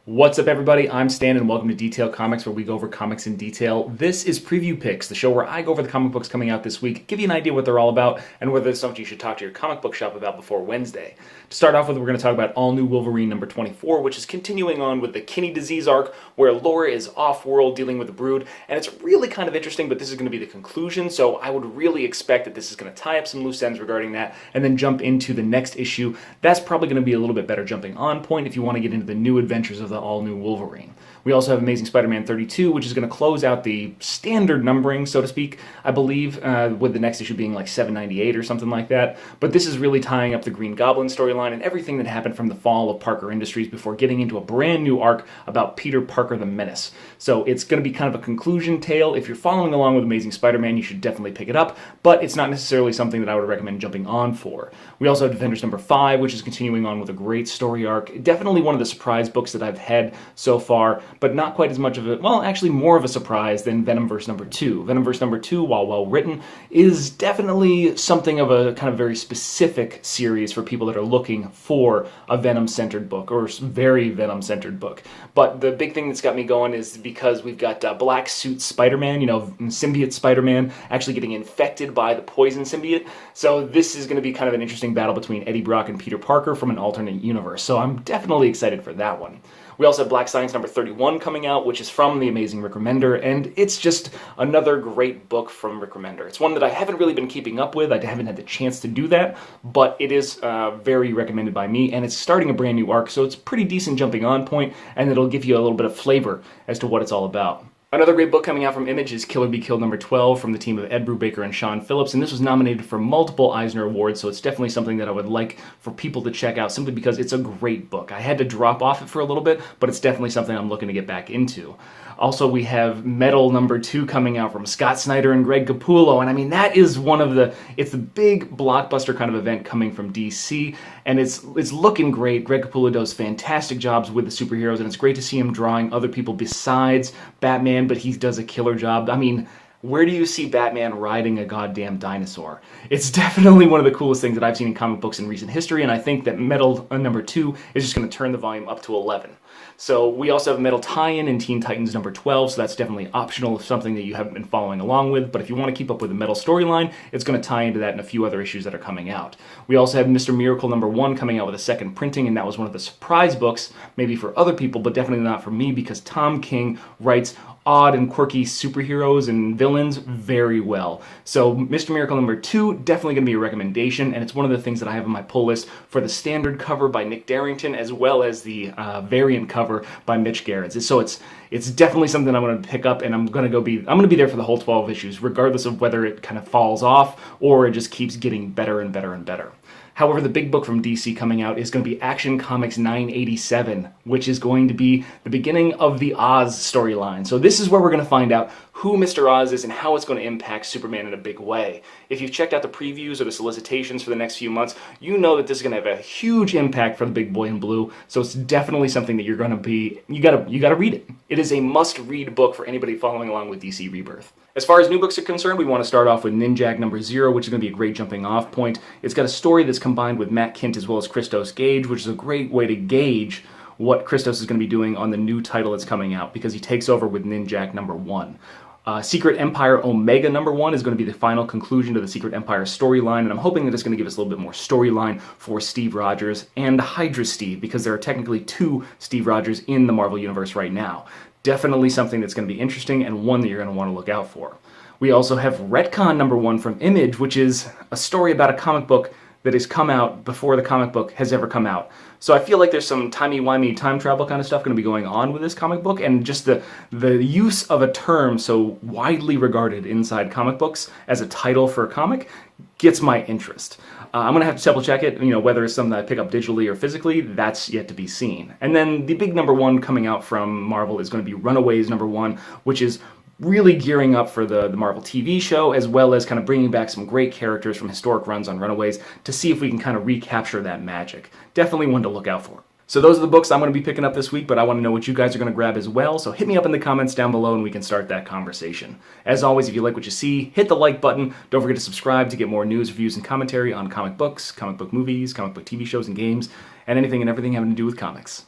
What's up, everybody? I'm Stan, and welcome to Detail Comics, where we go over comics in detail. This is Preview Picks, the show where I go over the comic books coming out this week, give you an idea what they're all about, and whether it's something you should talk to your comic book shop about before Wednesday. To start off with, we're going to talk about All New Wolverine number 24, which is continuing on with the Kinney disease arc, where Laura is off-world dealing with the Brood, and it's really kind of interesting, but this is going to be the conclusion, so I would really expect that this is going to tie up some loose ends regarding that, and then jump into the next issue. That's probably going to be a little bit better jumping on point if you want to get into the new adventures of the All New Wolverine. We also have Amazing Spider-Man 32, which is going to close out the standard numbering, so to speak, I believe, with the next issue being like 798 or something like that. But this is really tying up the Green Goblin storyline and everything that happened from the fall of Parker Industries before getting into a brand new arc about Peter Parker the Menace. So it's going to be kind of a conclusion tale. If you're following along with Amazing Spider-Man, you should definitely pick it up, but it's not necessarily something that I would recommend jumping on for. We also have Defenders number 5, which is continuing on with a great story arc. Definitely one of the surprise books that I've had so far, but not quite as much of a, well, actually more of a surprise than Venomverse number 2. Venomverse number 2, while well written, is definitely something of a kind of very specific series for people that are looking for a Venom-centered book, or very Venom-centered book. But the big thing that's got me going is because we've got Black Suit Spider-Man, symbiote Spider-Man, actually getting infected by the poison symbiote. So this is going to be kind of an interesting battle between Eddie Brock and Peter Parker from an alternate universe. So I'm definitely excited for that one. We also have Black Science number 31 coming out, which is from the amazing Rick Remender, and it's just another great book from Rick Remender. It's one that I haven't really been keeping up with. I haven't had the chance to do that, but it is very recommended by me, and it's starting a brand new arc, so it's pretty decent jumping on point, and it'll give you a little bit of flavor as to what it's all about. Another great book coming out from Image is Killer Be Killed number 12 from the team of Ed Brubaker and Sean Phillips, and this was nominated for multiple Eisner Awards, so it's definitely something that I would like for people to check out simply because it's a great book. I had to drop off it for a little bit, but it's definitely something I'm looking to get back into. Also, we have Metal number 2 coming out from Scott Snyder and Greg Capullo, and I mean, that is it's the big blockbuster kind of event coming from DC, and it's looking great. Greg Capullo does fantastic jobs with the superheroes, and it's great to see him drawing other people besides Batman, but he does a killer job. I mean, where do you see Batman riding a goddamn dinosaur? It's definitely one of the coolest things that I've seen in comic books in recent history, and I think that Metal number 2 is just going to turn the volume up to 11. So we also have a Metal tie-in in Teen Titans number 12, so that's definitely optional if something that you haven't been following along with, but if you want to keep up with the Metal storyline, it's going to tie into that and a few other issues that are coming out. We also have Mr. Miracle number 1 coming out with a second printing, and that was one of the surprise books, maybe for other people, but definitely not for me, because Tom King writes odd and quirky superheroes and villains very well. So Mr. Miracle number 2, definitely going to be a recommendation, and it's one of the things that I have on my pull list for the standard cover by Nick Darrington, as well as the variant cover by Mitch Gerrits. So it's definitely something I'm going to pick up, and I'm going to be there for the whole 12 issues, regardless of whether it kind of falls off or it just keeps getting better and better and better. However, the big book from DC coming out is going to be Action Comics 987, which is going to be the beginning of the Oz storyline. So this is where we're going to find out who Mr. Oz is and how it's going to impact Superman in a big way. If you've checked out the previews or the solicitations for the next few months, you know that this is going to have a huge impact for the big boy in blue, so it's definitely something that you're going to be, you gotta read it. It is a must-read book for anybody following along with DC Rebirth. As far as new books are concerned, we want to start off with Ninjak number 0, which is going to be a great jumping off point. It's got a story that's combined with Matt Kindt as well as Christos Gage, which is a great way to gauge what Christos is going to be doing on the new title that's coming out, because he takes over with Ninjak number 1. Secret Empire Omega number 1 is going to be the final conclusion to the Secret Empire storyline, and I'm hoping that it's going to give us a little bit more storyline for Steve Rogers and Hydra Steve, because there are technically 2 Steve Rogers in the Marvel Universe right now. Definitely something that's going to be interesting and one that you're going to want to look out for. We also have Retcon number 1 from Image, which is a story about a comic book that has come out before the comic book has ever come out. So I feel like there's some timey-wimey time travel kind of stuff going to be going on with this comic book, and just the use of a term so widely regarded inside comic books as a title for a comic gets my interest. I'm going to have to double check it, whether it's something that I pick up digitally or physically, that's yet to be seen. And then the big number 1 coming out from Marvel is going to be Runaways number 1, which is really gearing up for the Marvel TV show, as well as kind of bringing back some great characters from historic runs on Runaways to see if we can kind of recapture that magic. Definitely one to look out for. So those are the books I'm going to be picking up this week, but I want to know what you guys are going to grab as well, so hit me up in the comments down below and we can start that conversation. As always, if you like what you see, hit the like button. Don't forget to subscribe to get more news, reviews, and commentary on comic books, comic book movies, comic book TV shows and games, and anything and everything having to do with comics.